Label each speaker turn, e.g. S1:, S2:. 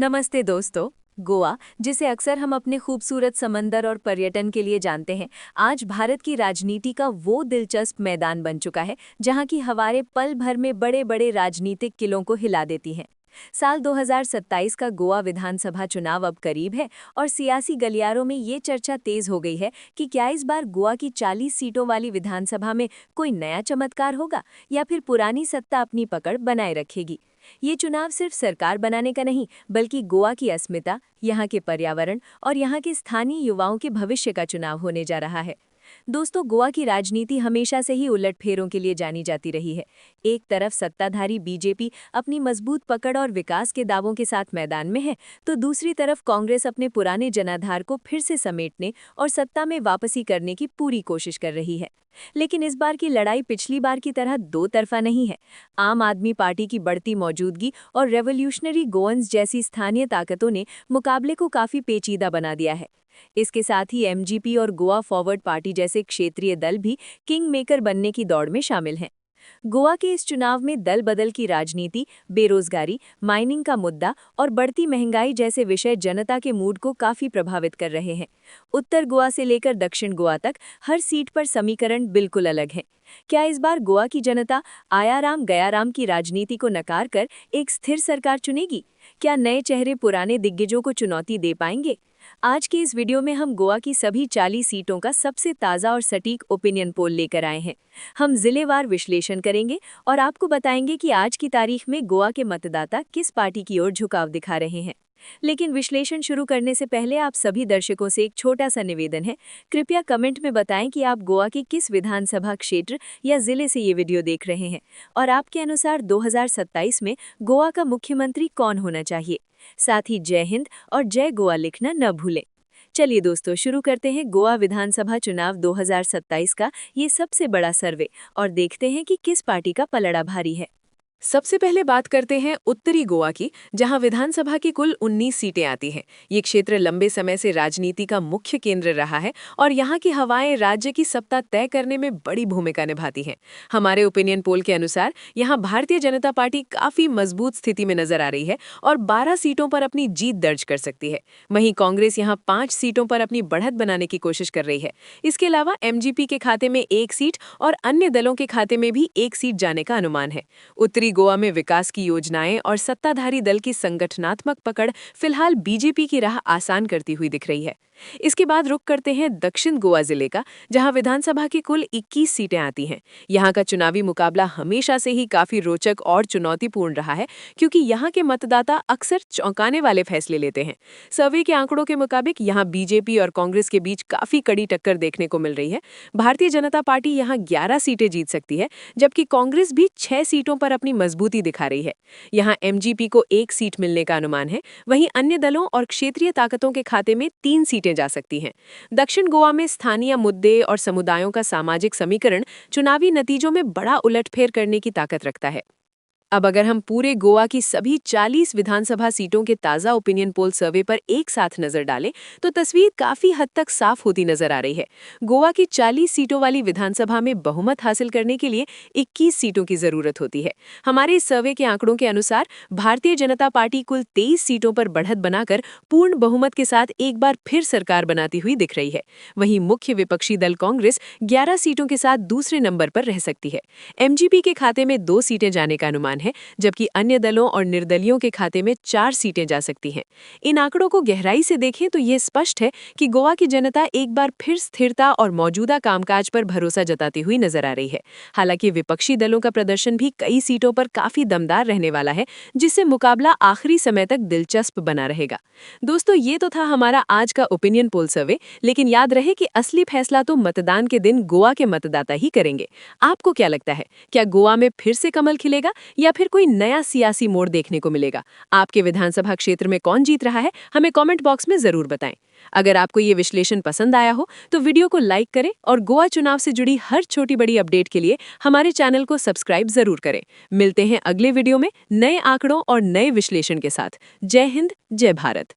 S1: नमस्ते दोस्तों। गोवा, जिसे अक्सर हम अपने खूबसूरत समंदर और पर्यटन के लिए जानते हैं, आज भारत की राजनीति का वो दिलचस्प मैदान बन चुका है जहां की हवाएं पल भर में बड़े बड़े राजनीतिक किलों को हिला देती हैं। साल 2027 का गोवा विधानसभा चुनाव अब करीब है और सियासी गलियारों में ये चर्चा तेज हो गई है कि क्या इस बार गोवा की 40 सीटों वाली विधानसभा में कोई नया चमत्कार होगा या फिर पुरानी सत्ता अपनी पकड़ बनाए रखेगी। ये चुनाव सिर्फ सरकार बनाने का नहीं, बल्कि गोवा की अस्मिता, यहाँ के पर्यावरण और यहाँ के स्थानीय युवाओं के भविष्य का चुनाव होने जा रहा है। दोस्तों, गोवा की राजनीति हमेशा से ही उलटफेरों के लिए जानी जाती रही है। एक तरफ सत्ताधारी बीजेपी अपनी मजबूत पकड़ और विकास के दावों के साथ मैदान में है, तो दूसरी तरफ कांग्रेस अपने पुराने जनाधार को फिर से समेटने और सत्ता में वापसी करने की पूरी कोशिश कर रही है। लेकिन इस बार की लड़ाई पिछली बार की तरह दो तरफा नहीं है। आम आदमी पार्टी की बढ़ती मौजूदगी और रेवोल्यूशनरी गोअन्स जैसी स्थानीय ताकतों ने मुकाबले को काफी पेचीदा बना दिया है। इसके साथ ही एमजीपी और गोवा फॉरवर्ड पार्टी जैसे क्षेत्रीय दल भी किंग मेकर बनने की दौड़ में शामिल हैं। गोवा के इस चुनाव में दल बदल की राजनीति, बेरोजगारी, माइनिंग का मुद्दा और बढ़ती महंगाई जैसे विषय जनता के मूड को काफी प्रभावित कर रहे हैं। उत्तर गोवा से लेकर दक्षिण गोवा तक हर सीट पर समीकरण बिल्कुल अलग है। क्या इस बार गोवा की जनता आयाराम गयाराम की राजनीति को नकार कर एक स्थिर सरकार चुनेगी? क्या नए चेहरे पुराने दिग्गजों को चुनौती दे पाएंगे? आज के इस वीडियो में हम गोवा की सभी 40 सीटों का सबसे ताज़ा और सटीक ओपिनियन पोल लेकर आए हैं। हम जिलेवार विश्लेषण करेंगे और आपको बताएंगे कि आज की तारीख में गोवा के मतदाता किस पार्टी की ओर झुकाव दिखा रहे हैं। लेकिन विश्लेषण शुरू करने से पहले आप सभी दर्शकों से एक छोटा सा निवेदन है। कृपया कमेंट में बताएं कि आप गोवा के किस विधानसभा क्षेत्र या जिले से ये वीडियो देख रहे हैं और आपके अनुसार 2027 में गोवा का मुख्यमंत्री कौन होना चाहिए। साथ ही जय हिंद और जय गोवा लिखना न भूलें। चलिए दोस्तों, शुरू करते हैं गोवा विधानसभा चुनाव 2027 का ये सबसे बड़ा सर्वे और देखते हैं कि किस पार्टी का पलड़ा भारी है।
S2: सबसे पहले बात करते हैं उत्तरी गोवा की, जहां विधानसभा की कुल 19 सीटें आती हैं। ये क्षेत्र लंबे समय से राजनीति का मुख्य केंद्र रहा है और यहाँ की हवाएं राज्य की सत्ता तय करने में बड़ी भूमिका निभाती हैं। हमारे ओपिनियन पोल के अनुसार यहाँ भारतीय जनता पार्टी काफी मजबूत स्थिति में नजर आ रही है और 12 सीटों पर अपनी जीत दर्ज कर सकती है। वहीं कांग्रेस यहाँ 5 सीटों पर अपनी बढ़त बनाने की कोशिश कर रही है। इसके अलावा एमजीपी के खाते में 1 सीट और अन्य दलों के खाते में भी 1 सीट जाने का अनुमान है। उत्तरी गोवा में विकास की योजनाएं और सत्ताधारी दल की संगठनात्मक पकड़ फिलहाल बीजेपी की राह आसान करती हुई दिख रही है। इसके बाद रुख करते हैं दक्षिण गोवा जिले का, जहां विधानसभा की कुल 21 सीटें आती हैं। यहां का चुनावी मुकाबला हमेशा से ही काफी रोचक और चुनौतीपूर्ण रहा है, क्योंकि यहां के मतदाता अक्सर चौंकाने वाले फैसले लेते हैं। सर्वे के आंकड़ों के मुताबिक यहां बीजेपी और कांग्रेस के बीच काफी कड़ी टक्कर देखने को मिल रही है। भारतीय जनता पार्टी यहां 11 सीटें जीत सकती है, जबकि कांग्रेस भी 6 सीटों पर अपनी मजबूती दिखा रही है। यहाँ एमजीपी को 1 सीट मिलने का अनुमान है, वहीं अन्य दलों और क्षेत्रीय ताकतों के खाते में 3 सीटें जा सकती हैं। दक्षिण गोवा में स्थानीय मुद्दे और समुदायों का सामाजिक समीकरण चुनावी नतीजों में बड़ा उलटफेर करने की ताकत रखता है। अब अगर हम पूरे गोवा की सभी 40 विधानसभा सीटों के ताज़ा ओपिनियन पोल सर्वे पर एक साथ नजर डालें, तो तस्वीर काफी हद तक साफ होती नजर आ रही है। गोवा की 40 सीटों वाली विधानसभा में बहुमत हासिल करने के लिए 21 सीटों की जरूरत होती है। हमारे इस सर्वे के आंकड़ों के अनुसार भारतीय जनता पार्टी कुल 23 सीटों पर बढ़त बनाकर पूर्ण बहुमत के साथ एक बार फिर सरकार बनाती हुई दिख रही है। वहीं मुख्य विपक्षी दल कांग्रेस 11 सीटों के साथ दूसरे नंबर पर रह सकती है। एमजीपी के खाते में 2 सीटें जाने का अनुमान है, जबकि अन्य दलों और निर्दलियों के खाते में 4 सीटें जा सकती हैं। इन आंकड़ों को गहराई से देखें तो यह स्पष्ट है कि गोवा की जनता एक बार फिर स्थिरता और मौजूदा कामकाज पर भरोसा जताती हुई नजर आ रही है। हालांकि विपक्षी दलों का प्रदर्शन भी कई सीटों पर काफी दमदार रहने वाला है, जिससे मुकाबला आखिरी समय तक दिलचस्प बना रहेगा। दोस्तों, ये तो था हमारा आज का ओपिनियन पोल सर्वे, लेकिन याद रहे कि असली फैसला तो मतदान के दिन गोवा के मतदाता ही करेंगे। आपको क्या लगता है, क्या गोवा में फिर से कमल खिलेगा या फिर कोई नया सियासी मोड़ देखने को मिलेगा? आपके विधानसभा क्षेत्र में कौन जीत रहा है, हमें कमेंट बॉक्स में जरूर बताएं। अगर आपको ये विश्लेषण पसंद आया हो तो वीडियो को लाइक करें और गोवा चुनाव से जुड़ी हर छोटी बड़ी अपडेट के लिए हमारे चैनल को सब्सक्राइब जरूर करें। मिलते हैं अगले वीडियो में नए आंकड़ों और नए विश्लेषण के साथ। जय हिंद, जय भारत।